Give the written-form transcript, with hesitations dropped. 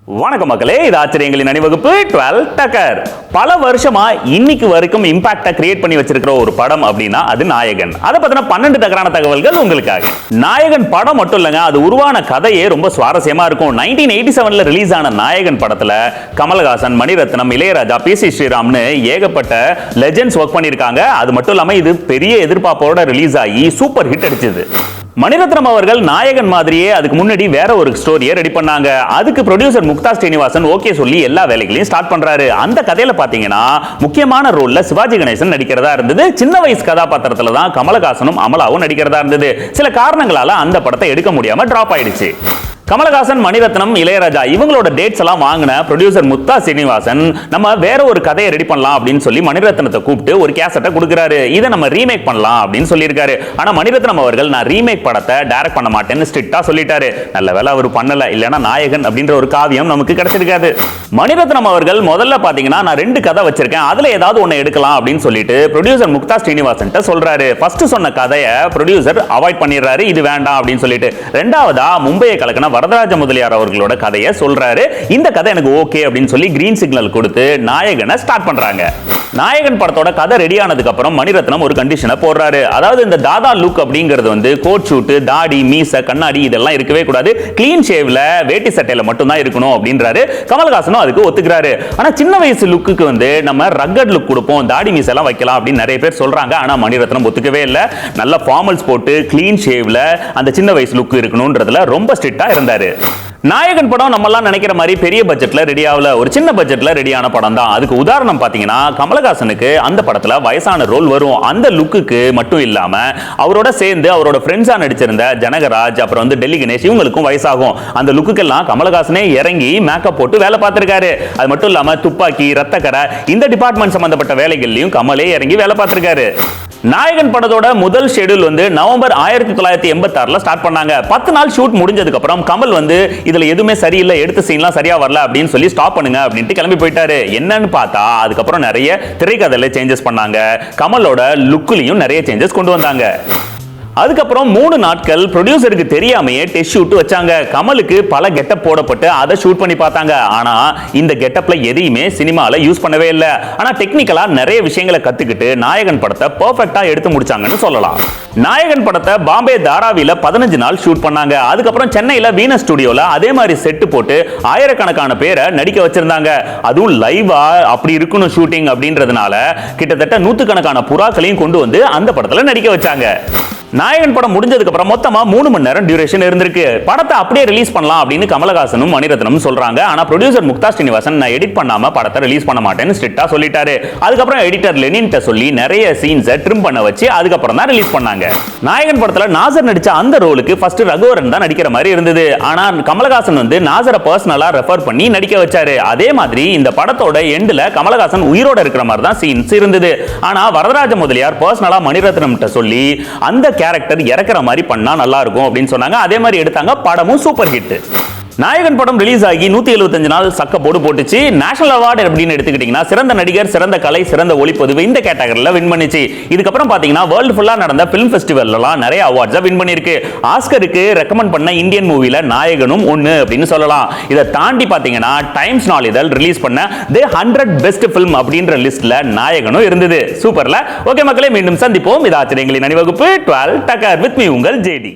வணக்கம் மக்களே, இது ஆச்சரியங்களின் அணிவகுப்பு 12 டக்கர். பல வருஷமா இன்னைக்கு வரைக்கும் இம்பாக்டா கிரியேட் பண்ணி வச்சிருக்கிற ஒரு படம் அப்படின்னா அது நாயகன். அதை பத்தின 12 டக்கரான தகவல்கள் உங்களுக்காக. நாயகன் படம் மட்டும் இல்லங்க, அது உருவான கதையே ரொம்ப சுவாரஸ்யமா இருக்கும். 1987ல ரிலீஸ் ஆன நாயகன் படத்துல கமலஹாசன், மணிரத்னம், இளையராஜா, பி.சி. ஸ்ரீராம்னு ஏகப்பட்ட லெஜெண்ட்ஸ் ஒர்க் பண்ணிருக்காங்க. அது மட்டும் இல்லாம இது பெரிய எதிர்பார்ப்போட ரிலீஸ் ஆகி சூப்பர் ஹிட் அடிச்சது. மணிரத்னம் அவர்கள் நாயகன் மாதிரியே அதுக்கு முன்னாடி வேற ஒரு ஸ்டோரியை ரெடி பண்ணாங்க. அதுக்கு ப்ரொடியூசர் முக்தா ஸ்ரீனிவாசன் ஓகே சொல்லி எல்லா வேலைகளையும் ஸ்டார்ட் பண்றாரு. அந்த கதையில பாத்தீங்கன்னா முக்கியமான ரோல்ல சிவாஜி கணேசன் நடிக்கிறதா இருந்தது. சின்ன வயசு கதாபாத்திரத்துல தான் கமலஹாசனும் அமலாவும் நடிக்கிறதா இருந்தது. சில காரணங்களால அந்த படத்தை எடுக்க முடியாம டிராப் ஆயிடுச்சு. கமலஹாசன், மணிரத்னம், இளையராஜா இவங்களோட டேட்ஸ் எல்லாம் வாங்கின ப்ரொடியூசர் முக்தா ஸ்ரீனிவாசன் நம்ம வேற ஒரு கதையை ரெடி பண்ணலாம் அப்படின்னு சொல்லி மணிரத்னத்தை கூப்பிட்டு ஒரு கேசட்டை கொடுக்குறாரு. இதை நம்ம ரீமேக் பண்ணலாம் அப்படின்னு சொல்லியிருக்காரு. ஆனா மணிரத்னம் அவர்கள் நான் ரீமேக் படத்தை டைரக்ட் பண்ண மாட்டேன்னு ஸ்ட்ரிக்டா சொல்லிட்டாரு. நல்ல வேலை அவர் பண்ணல, இல்லைன்னா நாயகன் அப்படின்ற ஒரு காவியம் நமக்கு கிடைச்சிருக்காது. மணிரத்னம் அவர்கள் முதல்ல பாத்தீங்கன்னா நான் 2 கதை வச்சிருக்கேன், அதுல ஏதாவது ஒன்னு எடுக்கலாம் அப்படின்னு சொல்லிட்டு ப்ரொடியூசர் முக்தா ஸ்ரீனிவாசன் சொல்றாரு. ஃபர்ஸ்ட் சொன்ன கதையை ப்ரொடியூசர் அவாய்ட் பண்ணிடுறாரு, இது வேண்டாம் அப்படின்னு சொல்லிட்டு. ரெண்டாவதா மும்பையை கலக்கின வரதராஜ முதலியார் அவர்களோட கதையை சொல்றாரு. இந்த கதை எனக்கு ஓகே அப்படின்னு சொல்லி கிரீன் சிக்னல் கொடுத்து நாயகனை ஸ்டார்ட் பண்றாங்க. நாயகன் படத்தோட கதை ரெடி ஆனதுக்கு அப்புறம் மணிரத்னம் ஒரு கண்டிஷனை போடுறாரு. அதாவது இந்த தாதா லுக் அப்படிங்கிறது கோட் ஷூட், தாடி, மீச, கண்ணாடி இதெல்லாம் இருக்கவே கூடாது, கிளீன் ஷேவ்ல வேட்டி சட்டையில மட்டும் தான் இருக்கணும் அப்படின்றாரு. கமலஹாசனும் அதுக்கு ஒத்துக்கிறாரு. ஆனா சின்ன வயசு லுக்குக்கு நம்ம ரக்கட் லுக் கொடுப்போம், தாடி மீச எல்லாம் வைக்கலாம் அப்படின்னு நிறைய பேர் சொல்றாங்க. ஆனா மணிரத்னம் ஒத்துக்கவே இல்லை. நல்ல ஃபார்மல்ஸ் போட்டு கிளீன் ஷேவ்ல அந்த சின்ன வயசு லுக் இருக்கணும்ன்றதுல ரொம்ப ஸ்ட்ரிக்ட்டா இருந்தாரு. நாயகன் படம் நம்ம எல்லாம் நினைக்கிற மாதிரி பெரிய பட்ஜெட்ல ரெடி ஆகல, ஒரு சின்ன பட்ஜெட்ல ரெடியான படம் தான். அதுக்கு உதாரணம் பாத்தீங்கன்னா கமலஹாசனுக்கு அந்த படத்துல வயசான ரோல் வரும். அந்த லுக்குக்கு மட்டும் இல்லாம அவரோட சேர்ந்து அவரோட ஃப்ரெண்ட்ஸா நடிச்சிருந்த ஜனகராஜ், அப்புறம் டெல்லி கணேஷ் இவங்களுக்கும் வயசாகும். அந்த லுக்குக்கெல்லாம் கமலஹாசனே இறங்கி மேக்கப் போட்டு வேலை பார்த்திருக்காரு. அது மட்டும் இல்லாம துப்பாக்கி, ரத்தக்கரை இந்த டிபார்ட்மெண்ட் சம்பந்தப்பட்ட வேலைகள்லயும் கமலே இறங்கி வேலை பார்த்திருக்காரு. நாயகன் படத்தோட முதல் ஷெட்யூல் நவம்பர் 1986ல ஸ்டார்ட் பண்ணாங்க. 10 நாள் ஷூட் முடிஞ்சதுக்கு அப்புறம் கமல் இதுல எதுவுமே சரியில்லை, எடுத்த சீன்லாம் சரியா வரல அப்படின்னு சொல்லி ஸ்டாப் பண்ணுங்க அப்படின்ட்டு கிளம்பி போயிட்டாரு. என்னன்னு பார்த்தா அதுக்கப்புறம் நிறைய திரைக்கதையில சேஞ்சஸ் பண்ணாங்க. கமலோட லுக்லயும் நிறைய சேஞ்சஸ் கொண்டு வந்தாங்க. அதுக்கப்புறம் 3 நாட்கள் ப்ரொடியூசருக்கு தெரியாமையே டெஸ்ட் ஷூட் வச்சாங்க. கமலுக்கு பல கெட்டப் போடப்பட்டு அதை ஷூட் பண்ணி பார்த்தாங்க. ஆனா இந்த கெட்டப்ல எதையுமே சினிமால யூஸ் பண்ணவே இல்லை. ஆனா டெக்னிக்கலா நிறைய விஷயங்களை கத்துக்கிட்டு நாயகன் படத்தை பெர்ஃபெக்ட்டா எடுத்து முடிச்சாங்கன்னு சொல்லலாம். நாயகன் படத்தை பாம்பே தாராவில 15 நாள் ஷூட் பண்ணாங்க. அதுக்கப்புறம் சென்னையில வீனஸ் ஸ்டுடியோல அதே மாதிரி செட்டு போட்டு ஆயிரக்கணக்கான பேரை நடிக்க வச்சிருந்தாங்க. அதுவும் லைவா அப்படி இருக்கணும் ஷூட்டிங் அப்படின்றதுனால கிட்டத்தட்ட 100கணக்கான புறாக்களையும் கொண்டு வந்து அந்த படத்துல நடிக்க வச்சாங்க. நாயகன் படம் முடிஞ்சதுக்கு அப்புறம் மொத்தமா 3 மணி நேரம் டியூரேஷன் இருந்திருக்கு. படத்தை அப்படியே ரிலீஸ் பண்ணலாம் அப்படின்னு கமலஹாசனும் மணிரத்னமும் சொல்றாங்க. ஆனா ப்ரொடியூசர் முக்தா ஸ்ரீனிவாசன் நான் எடிட் பண்ணாம படத்தை ரிலீஸ் பண்ண மாட்டேன்னு ஸ்ட்ரிக்ட்டா சொல்லிட்டாரு. அதுக்கப்புறம் எடிட்டர் லெனின்ட்ட சொல்லி நிறைய சீன்ஸை ட்ரிம் பண்ண வச்சு அதுக்கப்புறம் தான் ரிலீஸ் பண்ணாங்க. நாயகன் படத்துல நாசர் நடிச்ச அந்த ரோலுக்கு ஃபர்ஸ்ட் ரகுவரன் தான் நடிக்கிற மாதிரி இருந்தது. ஆனா கமலஹாசன் நாசரை பர்சனலா ரெஃபர் பண்ணி நடிக்க வச்சாரு. அதே மாதிரி இந்த படத்தோட எண்ட்ல கமலஹாசன் உயிரோட இருக்கிற மாதிரி தான் சீன்ஸ் இருந்தது. ஆனா வரதராஜ முதலியார் பர்சனலா மணிரத்னம்ட்ட சொல்லி அந்த கேரக்டர் இறக்குற மாதிரி பண்ணா நல்லா இருக்கும் அப்படின்னு சொன்னாங்க. அதே மாதிரி எடுத்தாங்க. படமும் சூப்பர் ஹிட். நாயகன் படம் ரிலீஸ் ஆகி 175 நாள் சக்க போட்டுச்சு. நேஷனல் அவார்டு அப்படின்னு எடுத்துக்கிட்டீங்கன்னா சிறந்த நடிகர், சிறந்த கலை, சிறந்த ஒளிப்பதிவு இந்த கேட்டகரியில வின் பண்ணிச்சு. இதுக்கப்புறம் பாத்தீங்கன்னா வேர்ல்டு ஃபுல்லா நடந்த பிலிம் ஃபெஸ்டிவல்லாம் நிறைய அவார்ட்ஸை வின் பண்ணிருக்கு. ஆஸ்கருக்கு ரெக்கமெண்ட் பண்ண இந்தியன் மூவில நாயகனும் ஒன்னு அப்படின்னு சொல்லலாம். இதை தாண்டி பாத்தீங்கன்னா டைம்ஸ் நாளிதழ் ரிலீஸ் பண்ண தி 100 பெஸ்ட் பிலிம் அப்படின்ற லிஸ்ட்ல நாயகனும் இருந்தது. சூப்பர்ல. ஓகே மக்களே, மீண்டும் சந்திப்போம். இது ஆச்சரியங்களின் அணிவகுப்பு 12 டக்கர் வித் மீ உங்கள் ஜேடி.